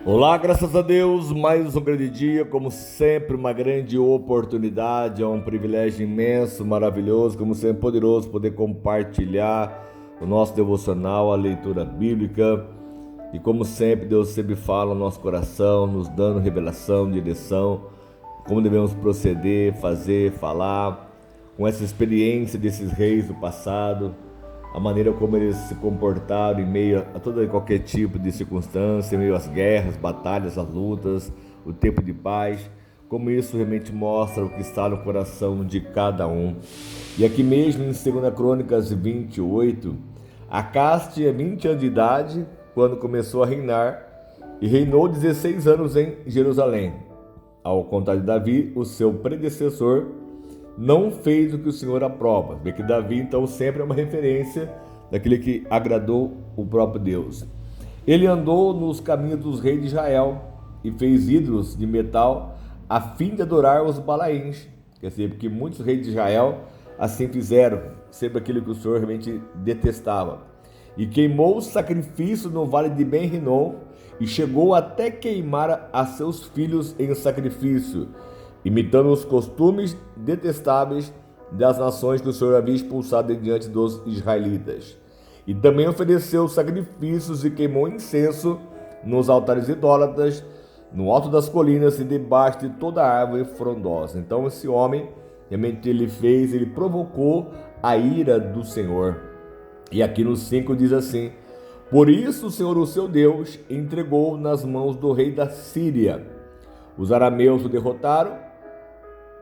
Olá, graças a Deus, mais um grande dia, como sempre, uma grande oportunidade, é um privilégio imenso, maravilhoso, como sempre, poderoso poder compartilhar o nosso devocional, a leitura bíblica. E como sempre, Deus sempre fala no nosso coração, nos dando revelação, direção, como devemos proceder, fazer, falar, com essa experiência desses reis do passado, a maneira como eles se comportaram em meio a todo e qualquer tipo de circunstância, em meio às guerras, batalhas, às lutas, o tempo de paz, como isso realmente mostra o que está no coração de cada um. E aqui mesmo em 2 Crônicas 28, Acás tinha 20 anos de idade quando começou a reinar e reinou 16 anos em Jerusalém. Ao contrário de Davi, o seu predecessor, não fez o que o Senhor aprova. Vê que Davi, então, sempre é uma referência daquele que agradou o próprio Deus. Ele andou nos caminhos dos reis de Israel e fez ídolos de metal a fim de adorar os Balaíns. Quer dizer, porque muitos reis de Israel assim fizeram, sempre aquilo que o Senhor realmente detestava. E queimou o sacrifício no vale de Ben-Rinom e chegou até queimar a seus filhos em sacrifício, imitando os costumes detestáveis das nações que o Senhor havia expulsado diante dos israelitas. E também ofereceu sacrifícios e queimou incenso nos altares idólatras, no alto das colinas e debaixo de toda árvore frondosa. Então esse homem, realmente ele provocou a ira do Senhor. E aqui no 5 diz assim: por isso o Senhor, o seu Deus, entregou nas mãos do rei da Síria. Os arameus o derrotaram,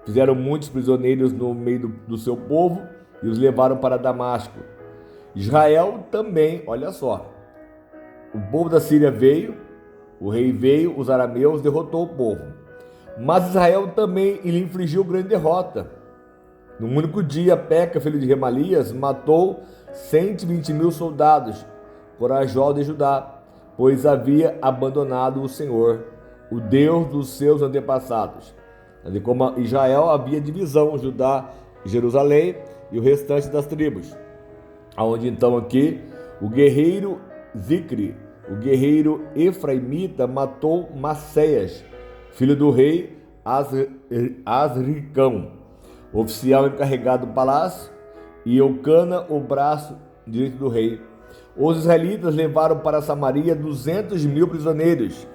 fizeram muitos prisioneiros no meio do seu povo e os levaram para Damasco. Israel também, olha só, o povo da Síria veio, o rei veio, os arameus derrotou o povo. Mas Israel também lhe infligiu grande derrota. Num único dia, Peca, filho de Remalias, matou 120.000 soldados corajosos de Judá, pois havia abandonado o Senhor, o Deus dos seus antepassados. Como Israel havia divisão, Judá e Jerusalém e o restante das tribos. Aonde então aqui o guerreiro Zicre, o guerreiro efraimita, matou Maceias, filho do rei Asricão, oficial encarregado do palácio, e Eucana, o braço direito do rei. Os israelitas levaram para Samaria 200.000 prisioneiros,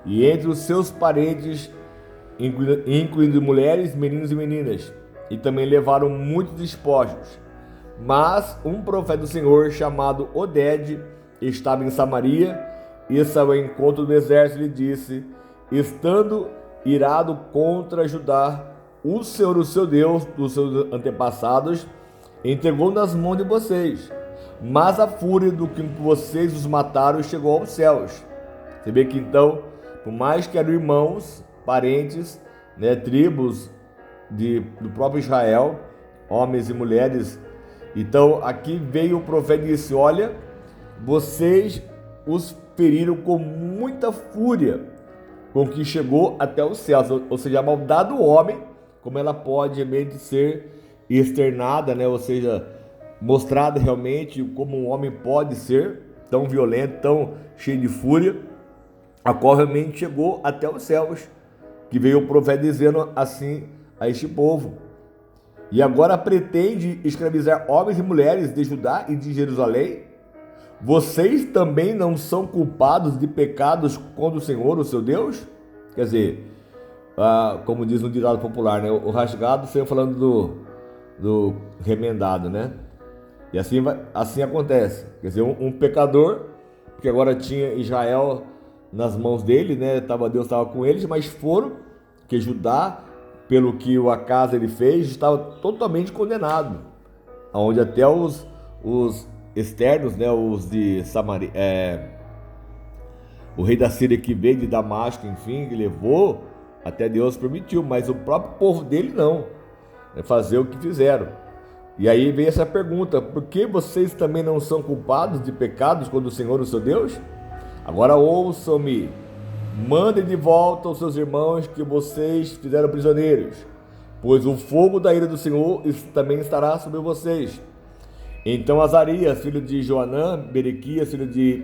e entre os seus parentes, incluindo mulheres, meninos e meninas, e também levaram muitos despojos. Mas um profeta do Senhor chamado Oded estava em Samaria e saiu ao encontro do exército e lhe disse, estando irado contra Judá, o Senhor, o seu Deus, dos seus antepassados, entregou nas mãos de vocês, mas a fúria do que vocês os mataram chegou aos céus. Você vê que então, por mais que eram irmãos, parentes, tribos do próprio Israel, homens e mulheres, então aqui veio o profeta e disse, olha, vocês os feriram com muita fúria, com que chegou até os céus. Ou seja, a maldade do homem, como ela pode realmente ser externada, ou seja, mostrada realmente como um homem pode ser tão violento, tão cheio de fúria, a qual realmente chegou até os céus, que veio o profeta dizendo assim a este povo. E agora pretende escravizar homens e mulheres de Judá e de Jerusalém? Vocês também não são culpados de pecados contra o Senhor, o seu Deus? Quer dizer, como diz no ditado popular, o rasgado sempre falando do remendado, E assim acontece. Quer dizer, um pecador, porque agora tinha Israel nas mãos dele, Deus estava com eles, mas que Judá, pelo que o Acás ele fez, estava totalmente condenado, onde até os externos, os de Samaria, o rei da Síria que veio de Damasco, enfim, que levou, até Deus permitiu, mas o próprio povo dele não, fazer o que fizeram. E aí vem essa pergunta, por que vocês também não são culpados de pecados contra o Senhor, o seu Deus? Agora ouçam-me, mandem de volta os seus irmãos que vocês fizeram prisioneiros, pois o fogo da ira do Senhor também estará sobre vocês. Então Azarias, filho de Joanã, Berequias, filho de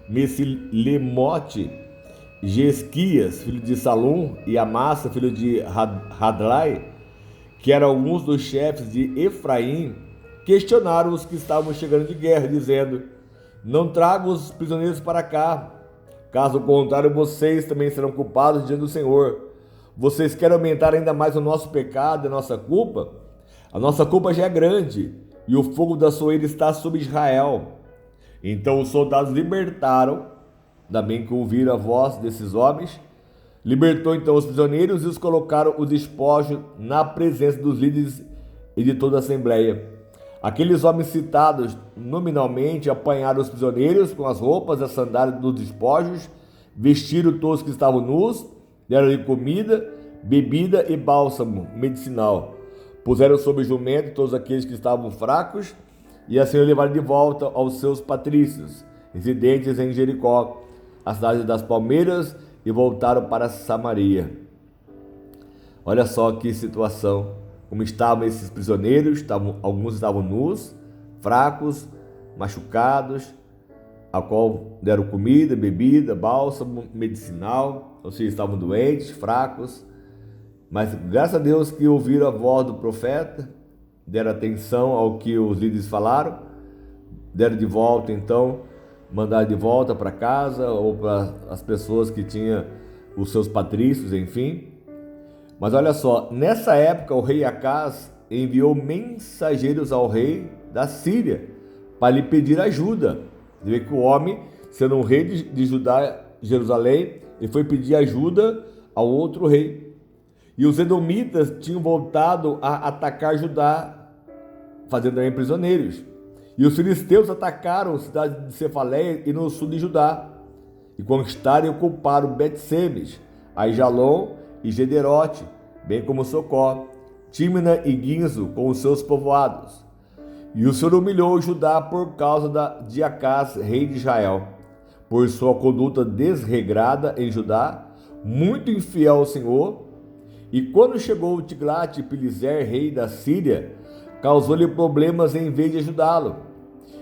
Mesilemote, Jesquias, filho de Salum, e Amassa, filho de Hadlai, que eram alguns dos chefes de Efraim, questionaram os que estavam chegando de guerra, dizendo: não tragam os prisioneiros para cá, caso contrário vocês também serão culpados diante do Senhor. Vocês querem aumentar ainda mais o nosso pecado e a nossa culpa? A nossa culpa já é grande, e o fogo da sua ira está sobre Israel. Então os soldados libertaram, ainda bem que ouviram a voz desses homens, libertou então os prisioneiros e os colocaram os despojos na presença dos líderes e de toda a assembleia. Aqueles homens citados nominalmente apanharam os prisioneiros com as roupas e as sandálias dos despojos, vestiram todos que estavam nus, deram-lhe comida, bebida e bálsamo medicinal. Puseram sobre jumento todos aqueles que estavam fracos e assim o levaram de volta aos seus patrícios, residentes em Jericó, a cidade das palmeiras, e voltaram para Samaria. Olha só que situação, como estavam esses prisioneiros, alguns estavam nus, fracos, machucados, a qual deram comida, bebida, bálsamo medicinal, ou seja, estavam doentes, fracos, mas graças a Deus que ouviram a voz do profeta, deram atenção ao que os líderes falaram, deram de volta então, mandaram de volta para casa ou para as pessoas que tinham os seus patrícios, enfim. Mas olha só, nessa época o rei Acaz enviou mensageiros ao rei da Síria para lhe pedir ajuda. Você vê que o homem, sendo um rei de Judá, Jerusalém, ele foi pedir ajuda ao outro rei. E os edomitas tinham voltado a atacar Judá, fazendo também prisioneiros. E os filisteus atacaram a cidade de Cefaleia e no sul de Judá, e conquistaram e ocuparam Bet-Semes, Aijalon e Gederote, bem como Socó, Tímina e Guinzo com os seus povoados. E o Senhor humilhou Judá por causa de Acaz, rei de Israel, por sua conduta desregrada em Judá, muito infiel ao Senhor. E quando chegou Tiglat-Pileser, rei da Síria, causou-lhe problemas em vez de ajudá-lo.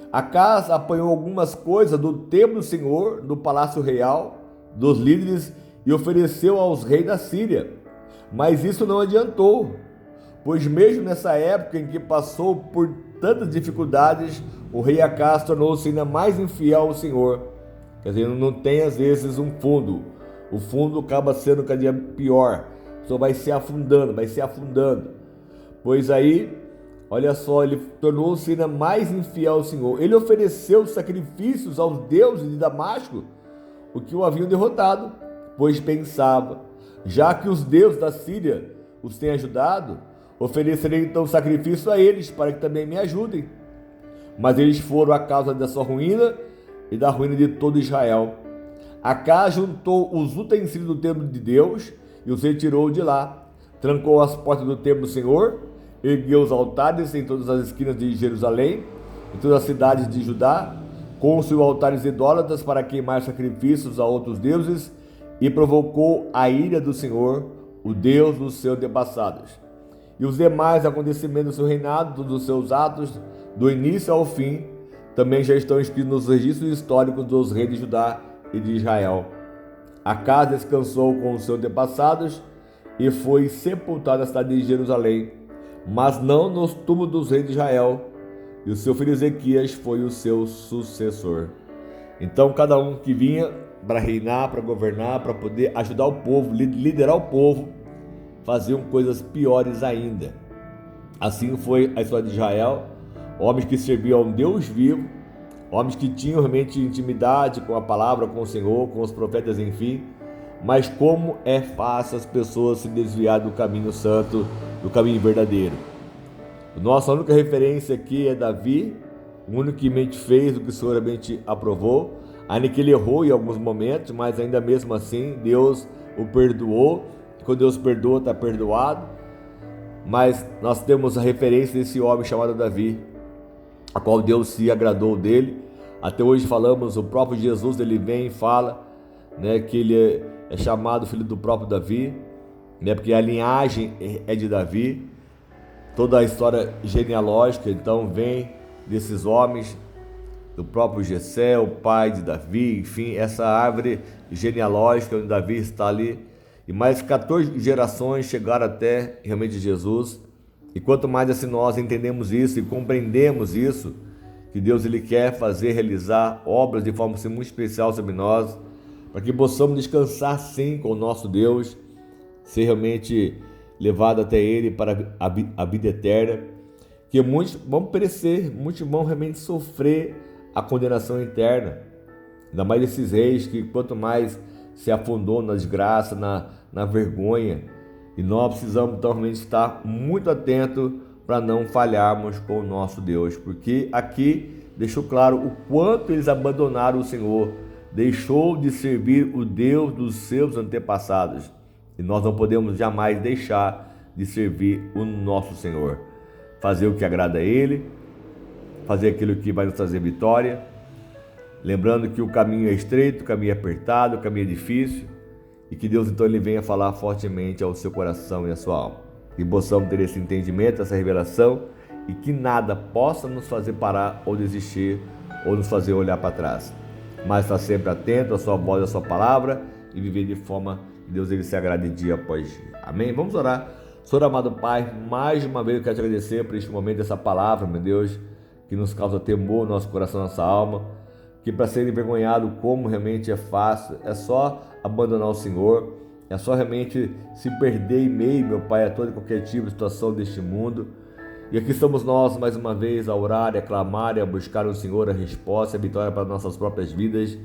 Acaz apanhou algumas coisas do templo do Senhor, do palácio real, dos líderes, e ofereceu aos reis da Síria. Mas isso não adiantou, pois mesmo nessa época em que passou por tantas dificuldades, o rei Acaz tornou-se ainda mais infiel ao Senhor. Quer dizer, não tem às vezes um fundo. O fundo acaba sendo cada dia pior. A pessoa vai se afundando. Pois aí, olha só, ele tornou-se ainda mais infiel ao Senhor. Ele ofereceu sacrifícios aos deuses de Damasco, o que o haviam derrotado, pois pensava, já que os deuses da Síria os têm ajudado, oferecerei então sacrifício a eles, para que também me ajudem. Mas eles foram a causa da sua ruína e da ruína de todo Israel. Acaz juntou os utensílios do templo de Deus e os retirou de lá, trancou as portas do templo do Senhor, ergueu os altares em todas as esquinas de Jerusalém, em todas as cidades de Judá, construiu altares idólatras para queimar sacrifícios a outros deuses e provocou a ira do Senhor, o Deus dos seus antepassados. E os demais acontecimentos do seu reinado, dos seus atos, do início ao fim, também já estão escritos nos registros históricos dos reis de Judá e de Israel. Acaz descansou com os seus antepassados e foi sepultado na cidade de Jerusalém, mas não nos túmulos dos reis de Israel, e o seu filho Ezequias foi o seu sucessor. Então cada um que vinha para reinar, para governar, para poder ajudar o povo, liderar o povo, faziam coisas piores ainda. Assim foi a história de Israel, homens que serviam a um Deus vivo, homens que tinham realmente intimidade com a palavra, com o Senhor, com os profetas, enfim. Mas como é fácil as pessoas se desviar do caminho santo, do caminho verdadeiro. Nossa única referência aqui é Davi, o único que mente fez o que o Senhor realmente aprovou, ainda que ele errou em alguns momentos, mas ainda mesmo assim Deus o perdoou. Quando Deus perdoa, está perdoado. Mas nós temos a referência desse homem chamado Davi, a qual Deus se agradou dele. Até hoje falamos, o próprio Jesus, ele vem e fala, né, que ele é chamado filho do próprio Davi, né, porque a linhagem é de Davi. Toda a história genealógica, então, vem desses homens, do próprio Jessé, o pai de Davi, enfim, essa árvore genealógica, onde Davi está ali, e mais 14 gerações chegaram até realmente Jesus. E quanto mais assim nós entendemos isso e compreendemos isso, que Deus ele quer fazer, realizar obras de forma assim, muito especial sobre nós, para que possamos descansar sim com o nosso Deus, ser realmente levado até Ele para a vida eterna, que muitos vão perecer, muitos vão realmente sofrer a condenação eterna, ainda mais esses reis que quanto mais se afundou na desgraça, na vergonha, e nós precisamos então realmente estar muito atentos para não falharmos com o nosso Deus, porque aqui deixou claro o quanto eles abandonaram o Senhor, deixou de servir o Deus dos seus antepassados, e nós não podemos jamais deixar de servir o nosso Senhor, fazer o que agrada a Ele, fazer aquilo que vai nos trazer vitória, lembrando que o caminho é estreito, o caminho é apertado, o caminho é difícil, e que Deus então ele venha falar fortemente ao seu coração e à sua alma. Que possamos ter esse entendimento, essa revelação, e que nada possa nos fazer parar ou desistir, ou nos fazer olhar para trás. Mas estar sempre atento à sua voz, à sua palavra, e viver de forma que Deus ele se agrade dia após dia. Amém? Vamos orar. Senhor amado Pai, mais uma vez eu quero te agradecer por este momento, essa palavra, meu Deus, que nos causa temor no nosso coração, nossa alma, que para ser envergonhado como realmente é fácil, é só abandonar o Senhor, é só realmente se perder em meio, meu Pai, a toda e qualquer tipo de situação deste mundo. E aqui estamos nós mais uma vez a orar, a clamar e a buscar no Senhor a resposta e a vitória para nossas próprias vidas,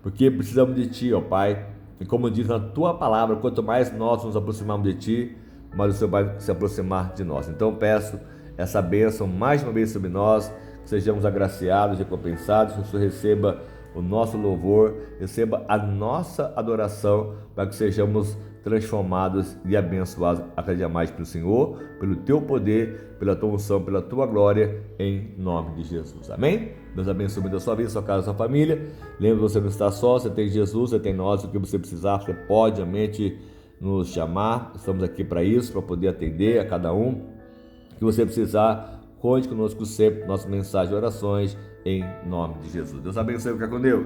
porque precisamos de Ti, ó Pai, e como diz na Tua palavra, quanto mais nós nos aproximarmos de Ti, mais o Senhor vai se aproximar de nós. Então peço essa bênção mais uma vez sobre nós, que sejamos agraciados, recompensados, que o Senhor receba o nosso louvor, receba a nossa adoração, para que sejamos transformados e abençoados a cada dia mais pelo Senhor, pelo Teu poder, pela Tua unção, pela Tua glória, em nome de Jesus. Amém? Deus abençoe a sua vida, a sua casa, a sua família. Lembre, você não está só, você tem Jesus, você tem nós, o que você precisar, você pode realmente nos chamar, estamos aqui para isso, para poder atender a cada um. O que você precisar, conte conosco sempre, nossa mensagem e orações, em nome de Jesus. Deus abençoe, fica com Deus.